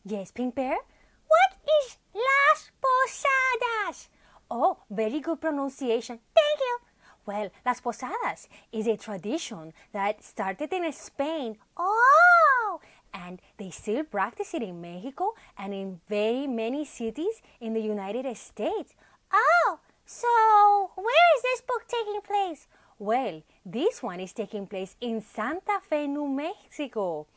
Yes, Pink Bear? What is Las Posadas? Oh, very good pronunciation. Thank you. Well, Las Posadas is a tradition that started in Spain. Oh! And they still practice it in Mexico and in very many cities in the United States. Oh! So, where is this book taking place? Well, this one is taking place in Santa Fe, New Mexico.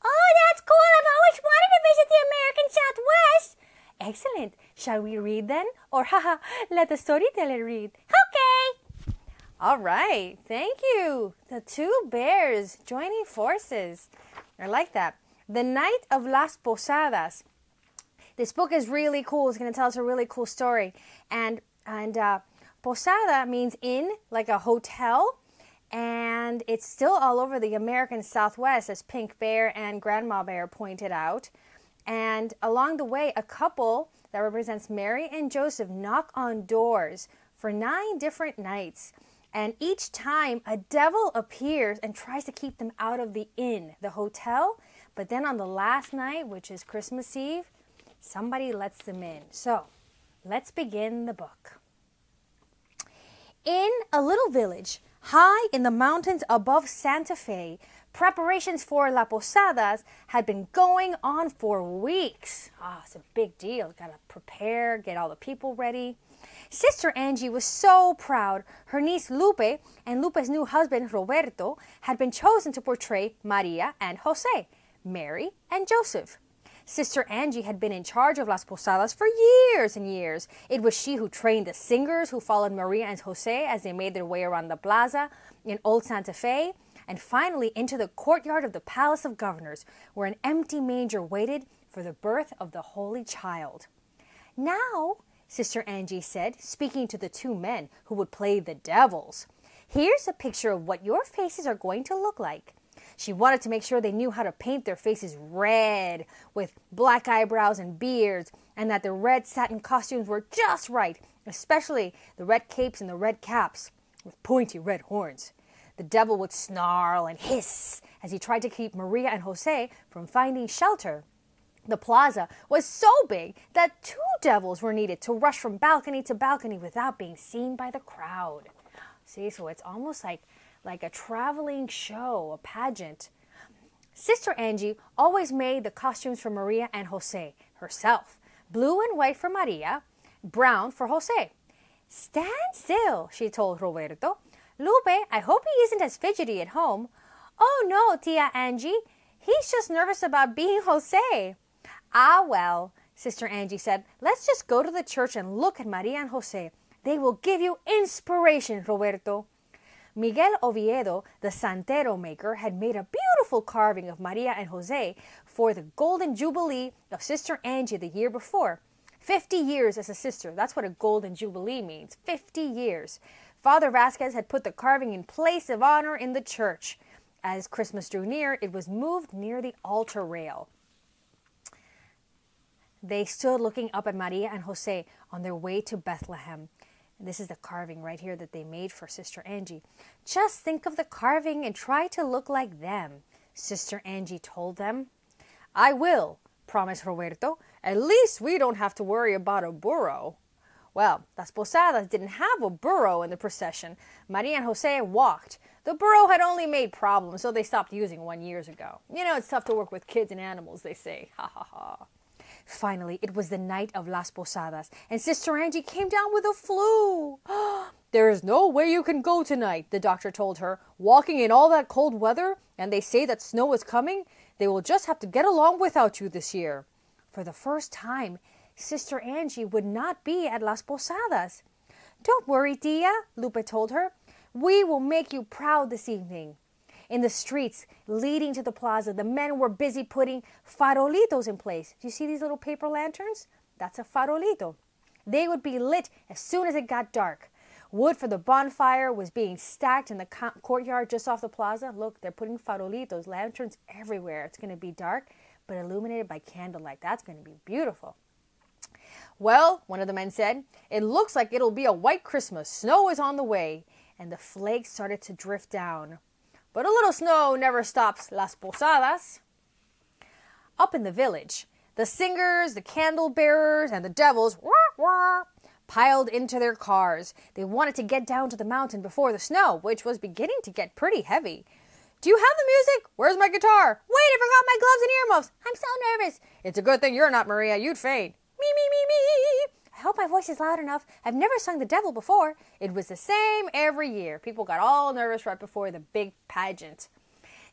Oh, that's cool. I've always wanted to visit the American Southwest. Excellent. Shall we read then? Or let the storyteller read. Okay. All right. Thank you. The two bears joining forces. I like that. The Night of Las Posadas. This book is really cool. It's going to tell us a really cool story. And posada means inn, like a hotel. And it's still all over the American Southwest, as Pink Bear and Grandma Bear pointed out. And along the way, a couple that represents Mary and Joseph knock on doors for 9 different nights. And each time, a devil appears and tries to keep them out of the inn, the hotel. But then on the last night, which is Christmas Eve, somebody lets them in. So, let's begin the book. In a little village, high in the mountains above Santa Fe, preparations for La Posadas had been going on for weeks. It's a big deal. Got to prepare, get all the people ready. Sister Angie was so proud. Her niece Lupe and Lupe's new husband Roberto had been chosen to portray Maria and Jose, Mary and Joseph. Sister Angie had been in charge of Las Posadas for years and years. It was she who trained the singers who followed Maria and Jose as they made their way around the plaza in Old Santa Fe, and finally into the courtyard of the Palace of Governors, where an empty manger waited for the birth of the Holy Child. Now, Sister Angie said, speaking to the 2 men who would play the devils, here's a picture of what your faces are going to look like. She wanted to make sure they knew how to paint their faces red with black eyebrows and beards, and that the red satin costumes were just right, especially the red capes and the red caps with pointy red horns. The devil would snarl and hiss as he tried to keep Maria and Jose from finding shelter. The plaza was so big that 2 devils were needed to rush from balcony to balcony without being seen by the crowd. See, so it's almost like a traveling show, a pageant. Sister Angie always made the costumes for Maria and Jose herself. Blue and white for Maria, brown for Jose. Stand still, she told Roberto. Lupe, I hope he isn't as fidgety at home. Oh no, Tia Angie, he's just nervous about being Jose. Ah well, Sister Angie said, let's just go to the church and look at Maria and Jose. They will give you inspiration, Roberto. Miguel Oviedo, the santero maker, had made a beautiful carving of Maria and Jose for the Golden Jubilee of Sister Angie the year before. 50 years as a sister, that's what a Golden Jubilee means, 50 years. Father Vasquez had put the carving in place of honor in the church. As Christmas drew near, it was moved near the altar rail. They stood looking up at Maria and Jose on their way to Bethlehem. This is the carving right here that they made for Sister Angie. Just think of the carving and try to look like them, Sister Angie told them. I will, promised Roberto. At least we don't have to worry about a burro. Well, Las Posadas didn't have a burro in the procession. Maria and Jose walked. The burro had only made problems, so they stopped using one years ago. You know, it's tough to work with kids and animals, they say. Ha ha ha. Finally, it was the night of Las Posadas, and Sister Angie came down with a flu. There is no way you can go tonight, the doctor told her. Walking in all that cold weather, and they say that snow is coming, they will just have to get along without you this year. For the first time, Sister Angie would not be at Las Posadas. Don't worry, Tia, Lupe told her. We will make you proud this evening. In the streets leading to the plaza, the men were busy putting farolitos in place. Do you see these little paper lanterns? That's a farolito. They would be lit as soon as it got dark. Wood for the bonfire was being stacked in the courtyard just off the plaza. Look, they're putting farolitos, lanterns everywhere. It's going to be dark, but illuminated by candlelight. That's going to be beautiful. Well, one of the men said, it looks like it'll be a white Christmas. Snow is on the way. And the flakes started to drift down. But a little snow never stops Las Posadas. Up in the village, The singers, the candle bearers, and the devils piled into their cars. They wanted to get down to the mountain before the snow, which was beginning to get pretty heavy. Do you have the music? Where's my guitar? Wait, I forgot my gloves and earmuffs. I'm so nervous. It's a good thing you're not Maria. You'd faint. Me, me, me, me. I hope my voice is loud enough. I've never sung the devil before. It was the same every year. People got all nervous right before the big pageant.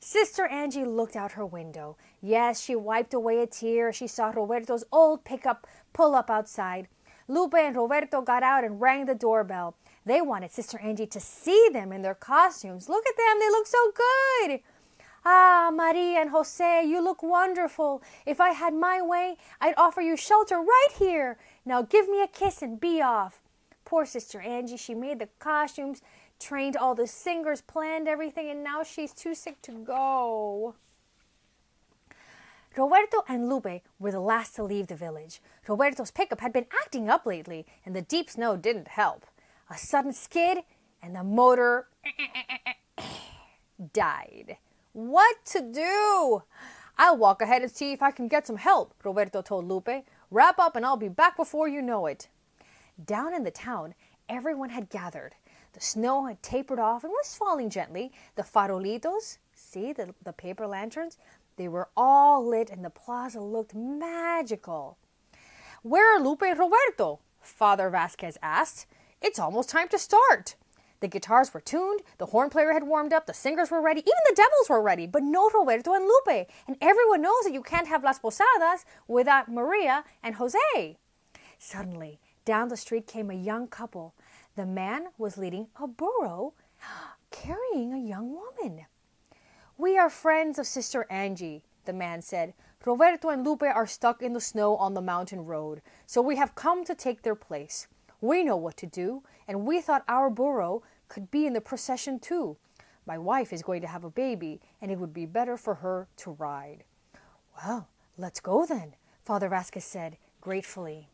Sister Angie looked out her window. Yes, she wiped away a tear as she saw Roberto's old pickup pull up outside. Lupe and Roberto got out and rang the doorbell. They wanted Sister Angie to see them in their costumes. Look at them, they look so good. Ah, Maria and Jose, you look wonderful. If I had my way, I'd offer you shelter right here. Now give me a kiss and be off. Poor Sister Angie, she made the costumes, trained all the singers, planned everything, and now she's too sick to go. Roberto and Lupe were the last to leave the village. Roberto's pickup had been acting up lately, and the deep snow didn't help. A sudden skid, and the motor died. What to do? I'll walk ahead and see if I can get some help, Roberto told Lupe. Wrap up and I'll be back before you know it. Down in the town, everyone had gathered. The snow had tapered off and was falling gently. The farolitos, see the paper lanterns, they were all lit and the plaza looked magical. Where are Lupe and Roberto? Father Vasquez asked. It's almost time to start. The guitars were tuned, the horn player had warmed up, the singers were ready, even the devils were ready, but no Roberto and Lupe. And everyone knows that you can't have Las Posadas without Maria and Jose. Suddenly, down the street came a young couple. The man was leading a burro, carrying a young woman. We are friends of Sister Angie, the man said. Roberto and Lupe are stuck in the snow on the mountain road, so we have come to take their place. We know what to do, and we thought our burro could be in the procession too. My wife is going to have a baby, and it would be better for her to ride. Well, let's go then, Father Vasquez said gratefully.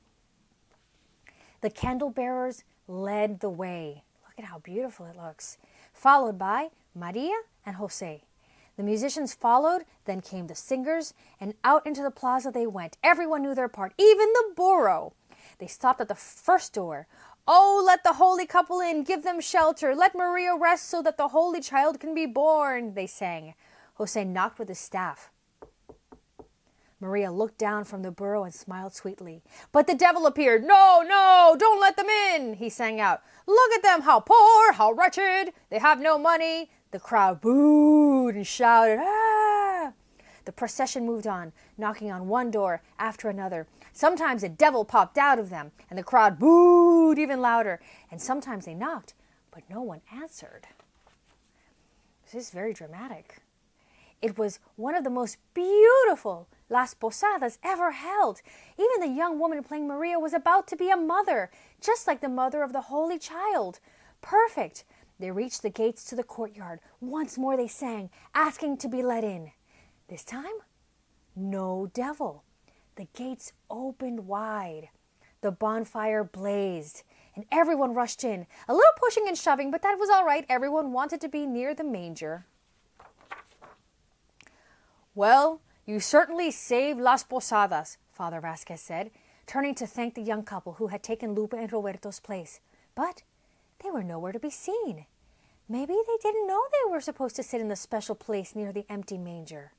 The candle bearers led the way. Look at how beautiful it looks. Followed by Maria and Jose. The musicians followed, then came the singers, and out into the plaza they went. Everyone knew their part, even the burro. They stopped at the first door. Oh, let the holy couple in, give them shelter. Let Maria rest so that the holy child can be born, they sang. Jose knocked with his staff. Maria looked down from the burro and smiled sweetly. But the devil appeared. No, no, don't let them in, he sang out. Look at them, how poor, how wretched. They have no money. The crowd booed and shouted, ah! The procession moved on, knocking on one door after another. Sometimes a devil popped out of them, and the crowd booed even louder. And sometimes they knocked, but no one answered. This is very dramatic. It was one of the most beautiful Las Posadas ever held. Even the young woman playing Maria was about to be a mother, just like the mother of the Holy Child. Perfect. They reached the gates to the courtyard. Once more they sang, asking to be let in. This time, no devil. The gates opened wide. The bonfire blazed, and everyone rushed in. A little pushing and shoving, but that was all right. Everyone wanted to be near the manger. Well, you certainly saved Las Posadas, Father Vasquez said, turning to thank the young couple who had taken Lupe and Roberto's place. But they were nowhere to be seen. Maybe they didn't know they were supposed to sit in the special place near the empty manger.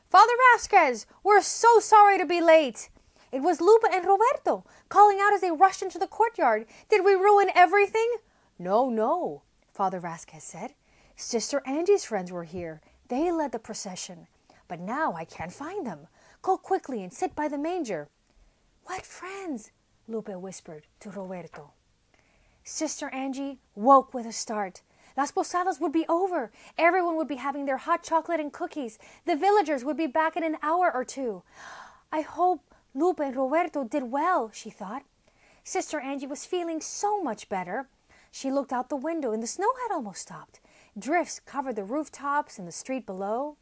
Father Vasquez, we're so sorry to be late. It was Lupe and Roberto calling out as they rushed into the courtyard. Did we ruin everything? No, no, Father Vasquez said. Sister Angie's friends were here. They led the procession. But now I can't find them. Go quickly and sit by the manger. What friends? Lupe whispered to Roberto. Sister Angie woke with a start. Las Posadas would be over. Everyone would be having their hot chocolate and cookies. The villagers would be back in an hour or two. I hope Lupe and Roberto did well, she thought. Sister Angie was feeling so much better. She looked out the window and the snow had almost stopped. Drifts covered the rooftops and the street below.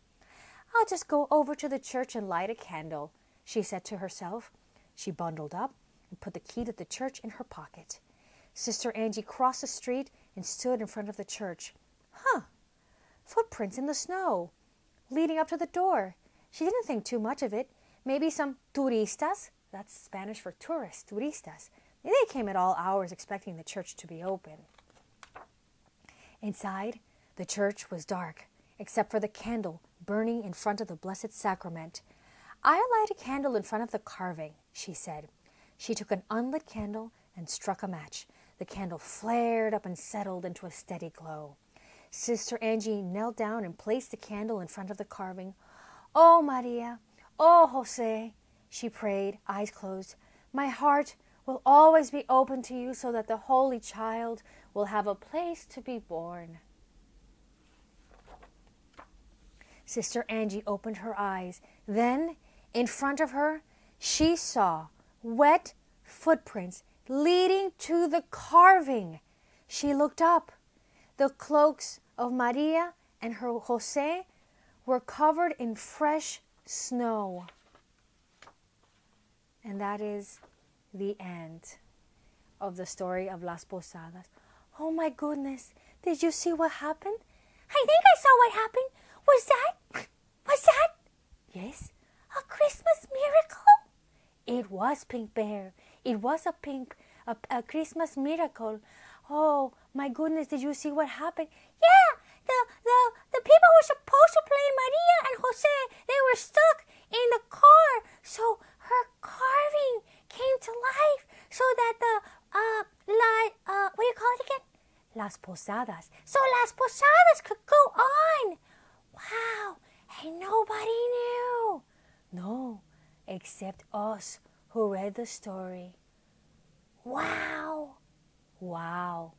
I'll just go over to the church and light a candle, she said to herself. She bundled up and put the key to the church in her pocket. Sister Angie crossed the street and stood in front of the church. Footprints in the snow, leading up to the door. She didn't think too much of it. maybe some turistas. That's Spanish for tourists, turistas. They came at all hours expecting the church to be open. Inside, the church was dark, except for the candle burning in front of the Blessed Sacrament. "I light a candle in front of the carving," she said. She took an unlit candle and struck a match. The candle flared up and settled into a steady glow. Sister Angie knelt down and placed the candle in front of the carving. "Oh, Maria, oh, Jose," she prayed, eyes closed. "My heart will always be open to you so that the Holy Child will have a place to be born." Sister Angie opened her eyes. Then, in front of her, she saw wet footprints leading to the carving. She looked up. The cloaks of Maria and her Jose were covered in fresh snow. And that is the end of the story of Las Posadas. Oh my goodness, did you see what happened? I think I saw what happened. Was that? Yes, a Christmas miracle? It was, Pink Bear. It was a Christmas miracle. Oh my goodness, did you see what happened? Yeah, the people who were supposed to play Maria and Jose, they were stuck in the car. So her carving came to life so that what do you call it again? Las Posadas. So Las Posadas could go on. Wow, and nobody knew. No, except us who read the story. Wow. Wow.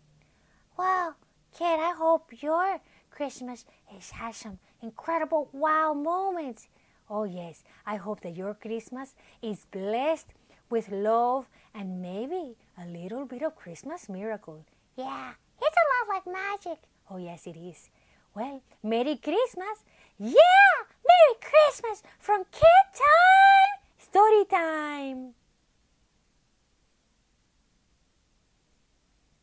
Well, kid, I hope your Christmas has some incredible wow moments. Oh, yes, I hope that your Christmas is blessed with love and maybe a little bit of Christmas miracle. Yeah, it's a lot like magic. Oh, yes, it is. Well, Merry Christmas. Yeah, Merry Christmas from KidTime StoryTime.